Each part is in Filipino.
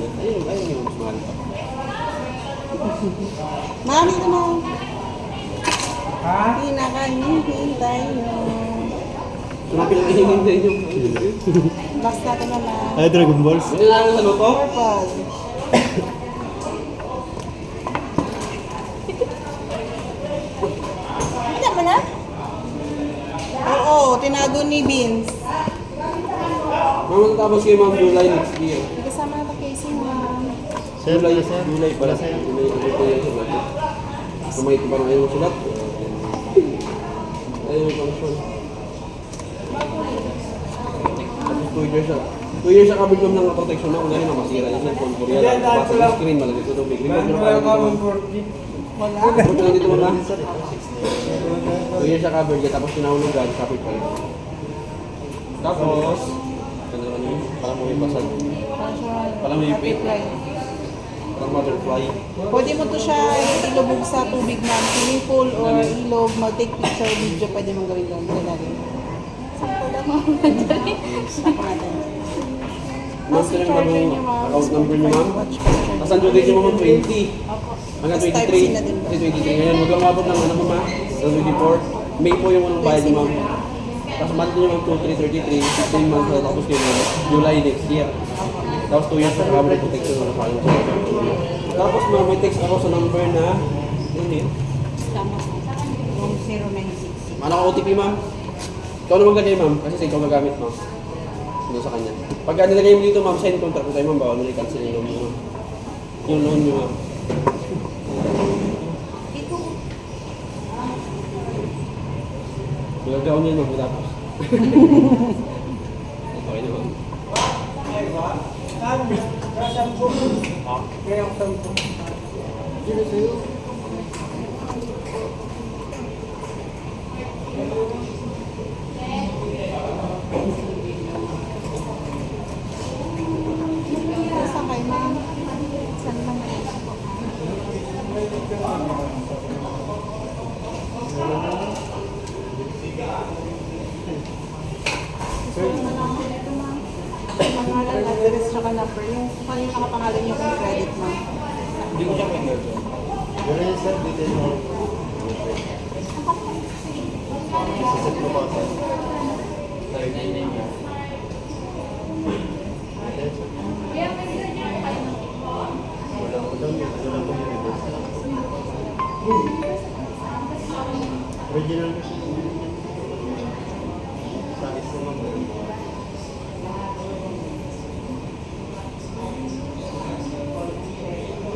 Ayun yung mas mahal pa. Mami naman. Ha? Pinakahihintay nyo. Ano pinakahihintay nyo? Basta ko naman. Ay, Dragon Balls. Hindi na lang sa luto? Purple. Hindi mo na? Oo, tinago ni Vince. Mamatapos kayo Ma'am July next year. Kasama na pa Casey mo. Sir, July, sir. July pala. Sir. July, ano po yan sulat? Kamay ko pa na ngayon sulat. Ayun yung function. Tapos 2 years siya. 2 years siya kabig ng protection na. Una rin na masira yung cellphone ko yan. Basta yung screen, malagay sa tubig. Remote nyo pa lang dito. Wala. Remote nyo dito muna. 2 years siya covered yan. Tapos pinahulugan, kapit pa rin. Tapos, ano naman yun? Parang mo yung basag. Parang may paint. Parang butterfly. Pwede mo to siya ilubog sa tubig na swimming pool or ilog, mag-take picture, video, pwede mong gawin doon. Lalagay. Sakto lang mo. Sakto natin. Master yung bagong account number niyo, ma'am. Watch picture. Tapos ang due date niyo, ma'am, 20. Opo. Hanggang Tapos type 23. C na din ba? 23 ngayon. Huwag lang mabot ng ano mo, ma'am. Sa 24. May po yung unang bayad niyo, ma'am. Tapos monthly niyo, ma'am, 2, 3, 33. 3 months na tapos kayo, ma'am. July next year. Tapos 2 years na coverage protection na napakin sa tapos, ma'am, may text ako sa number na yun. Tama. Yung 096. Ano ka OTP, ma'am? Ikaw naman ganyan, ma'am. Kasi sa ikaw gagamit, ma'am. Sino sa kanya. Pagka nilagay mo dito, ma'am, sign contract ko tayo, ma'am. Bawal mo na i-cancel yung loan mo, ma'am. Yung loan mo, ma'am. Magagawa niyo, ma'am, tapos. Okay na, ma'am. Sino sa'yo? Saan kayo, ma'am? Saan lang kayo? Pangalan, address, tsaka number. Yung kanina nakapangalan niyo kung credit, ma'am. Hindi ko siya pwede doon. Ganun yun, sir. Detail mo. Isaset mo pa, sir. Original mo siya. Size naman mo.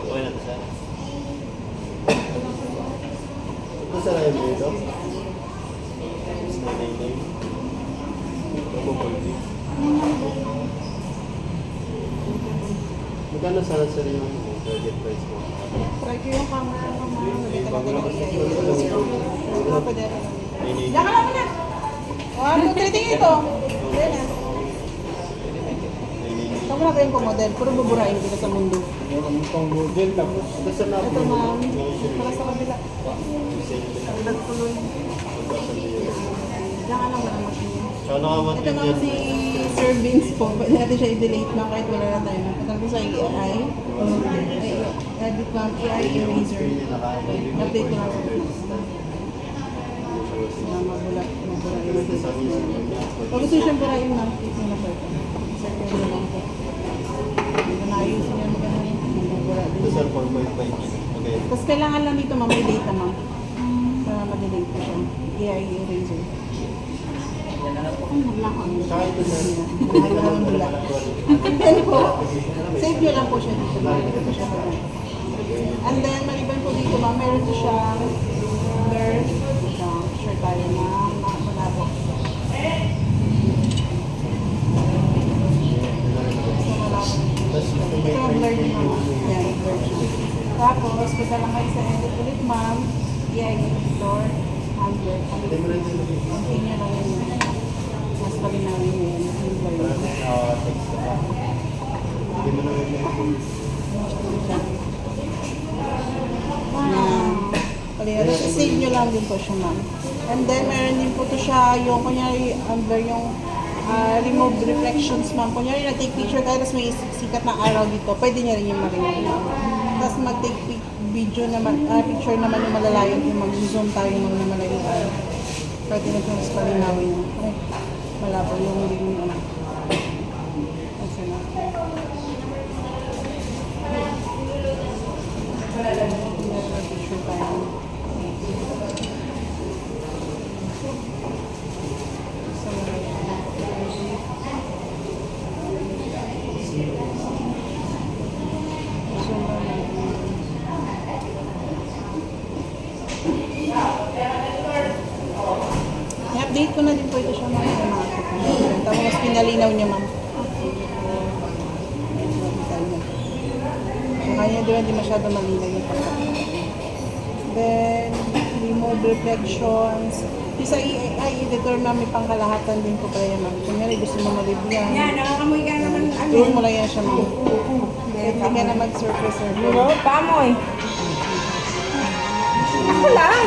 Okay na to, sir. Ito sa live mo ito? Is na name. Ito po po ito. Magkano sana sir yung target price mo? Try ko yung camera mo, ma'am. Bago lang kasi ito. Wala pa dito. Ini. Diyan ka lang muna. 1, 2, 3, tingin ito. Diyan na. Ikaw mo na kayong pumodel. Puro buburahin kita sa mundo. Pang model tapos Ito sa na Ito, ma'am. Para sa kabila. Ulag tuloy. Diyan ka lang wala machine. So, nakawan Ito naman si Sir Vince po. Pwede natin siya i-delete na kahit wala na tayo. Patal ko sa AI. Edit ma'am, AI eraser. Update ko lang po. Mabulat. Pag gusto siyang burahin ma'am, click mo na po ito. Sir, ko na lang po. Hindi na ayusin niya maganda rin. Mabura din. Ito sir, 4.5 gig. Okay. Tapos kailangan lang dito ma'am, may data ma'am. Para ma-delete ko siya. AI eraser. Ay, naglakon. Saka ito sir. Wala. Then po, save nyo lang po siya dito. Makikita po siya po. And then, maliban po dito ma'am, meron po siyang blur. Sure tayo na malabo. So, malabo. Tapos ito Ito may ang blur din ma'am. Yan, blur siya. Tapos, punta lang kayo sa edit ulit ma'am. AI editor. Handler. Hindi mo lang din. Continue lang yun. Mas paginawin mo yun. Yung blur. Text ka pa. Hindi mo lang din. Save nyo lang din po siya, ma'am. And then, meron din po to siya, yung kunyari, under yung remove reflections, ma'am. Kunyari, nag-take picture tayo, tapos may sikat na araw dito, pwede niya rin yung ma-remove. Tapos mag-take video naman, picture naman yung malalayo, yung mag-zoom tayo ng malayo araw. Pwede na yung palinawin niya. Ay, malabo yung ring ano. Kasi na. Picture tayo. I-update ko na din po ito siya mga tapos pinalinaw niya, ma'am. Kaya doon hindi masyado malinaw yung pagkakita. Then, remove reflections. Isa i-determine namin pangkalahatan din po kaya, ma'am. Kunyari gusto mo ma-review yan. Yan, nakakamoy ka naman. Doon mo lang yan siya, ma'am. Hindi ka na mag-circle-circle. Pamoy. Ako lang.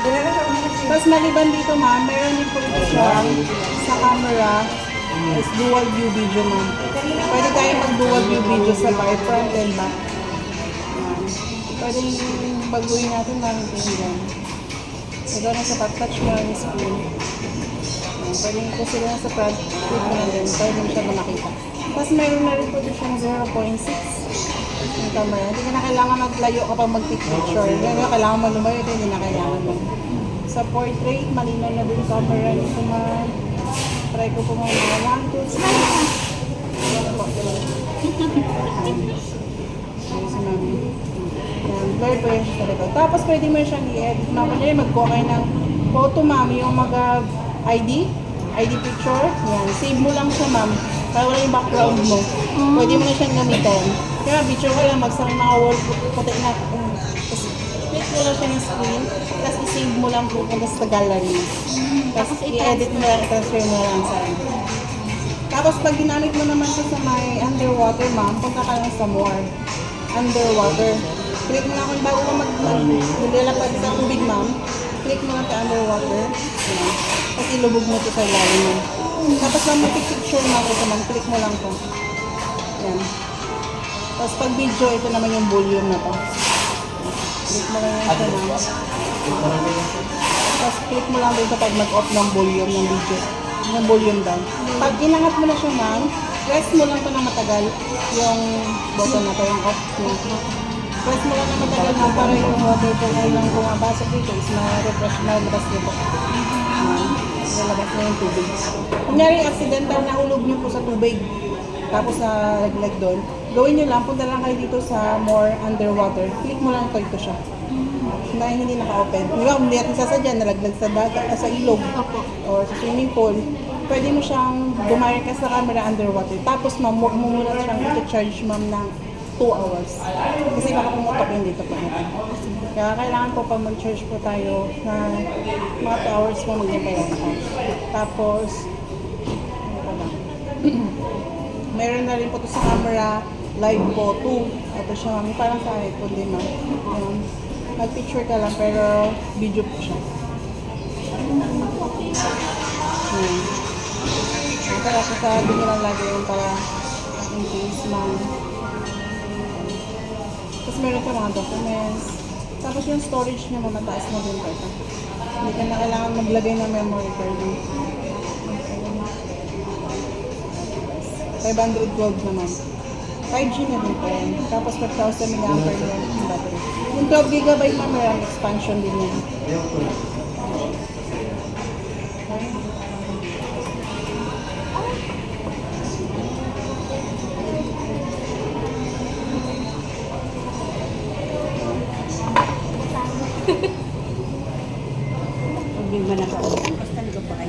Dinala sa Tapos maliban dito, ma'am, meron din po ito siya sa camera is dual view video, ma'am. Pwede tayo mag-dual view video sa front and back. Yan. Pwede yung baguhin natin, ma'am, ito yung yan. Ito na sa touch mo yung screen. Yan. Pwede ito sila sa front, click mo na din. Pwede mo siya makita. Tapos meron na rin po ito siyang 0.6 yung camera. Hindi ka na kailangan maglayo kapag mag-take picture. Hindi na kailangan mo lumayo, hindi na kailangan mo. Sa portrait, malinaw na din camera nito, ma'am. Try ko po mga 1, 2, 3. Ayan po. Ayan si mami. Ayan, blur po yan siya sa likod. Tapos pwede mo siyang i-edit. Ma'am, kunyari mag-kuha kayo ng photo, ma'am. Yung mag-ID picture. Ayan, save mo lang siya, ma'am. Para wala yung background mo. Pwede mo na siyang gamitin. Kaya picture ka lang, magsang naka-wall puti na. Tapos click mo lang siya ng screen. Tapos i-save mo lang pupunta sa gallery. Tapos i-edit mo lang, i-transfer mo lang sa ano. Tapos pag ginamit mo naman ito sa may underwater, ma'am, punta ka lang sa more. Underwater. Click mo lang kung bago ka maglalapad sa tubig, ma'am. Click mo lang sa underwater. Ayan. Tapos ilubog mo ito sa ilalim mo. Tapos lang mag-picture mo ito, ma'am. Click mo lang ito. Ayan. Tapos pag video, ito naman yung volume na to. Click mo lang yan siya, ma'am. Tapos click mo lang dito pag mag-off ng volume ng video. Yung volume down. Pag inangat mo na siya, ma'am, press mo lang ito ng matagal. Yung button na to, yung off niya. Press mo lang ng matagal na para yung water ko ay lang pumapasok dito is ma-refresh na labas dito. Lalabas na yung tubig. Kunyari, accidental na hulog niyo po sa tubig. Tapos na laglag doon. Gawin nyo lang, punta lang kayo dito sa more underwater. Click mo lang ito siya. Na hindi naka-open. Di ba, kung hindi natin sasadya, nalaglag sa dagat, sa ilog, or sa swimming pool, pwede mo siyang dumire ka sa camera underwater. Tapos, ma'am, huwag mo muna siyang ito-charge, ma'am, ng 2 hours. Kasi baka pumutok yung dito po natin. Kaya kailangan po pag mag-charge po tayo na mga 2 hours po mag-impay ako. Tapos, ano pa ba? Meron na rin po ito sa camera, live photo. Ito siya, mami, parang sa iPhone din, ma'am. Ayan. Mag-picture ka lang, pero video po siya. Ayan. Kaya sasabi nyo lang lagi yung para in case, ma'am. Tapos meron ka mga documents. Tapos yung storage niya, mamataas na din pa ito. Hindi ka na kailangan maglagay ng memory card. 512 naman. 5G na din po yan. Tapos 4,000 mAh yung battery. Yung 12 GB na meron expansion din yan. Pag-big ba na ka?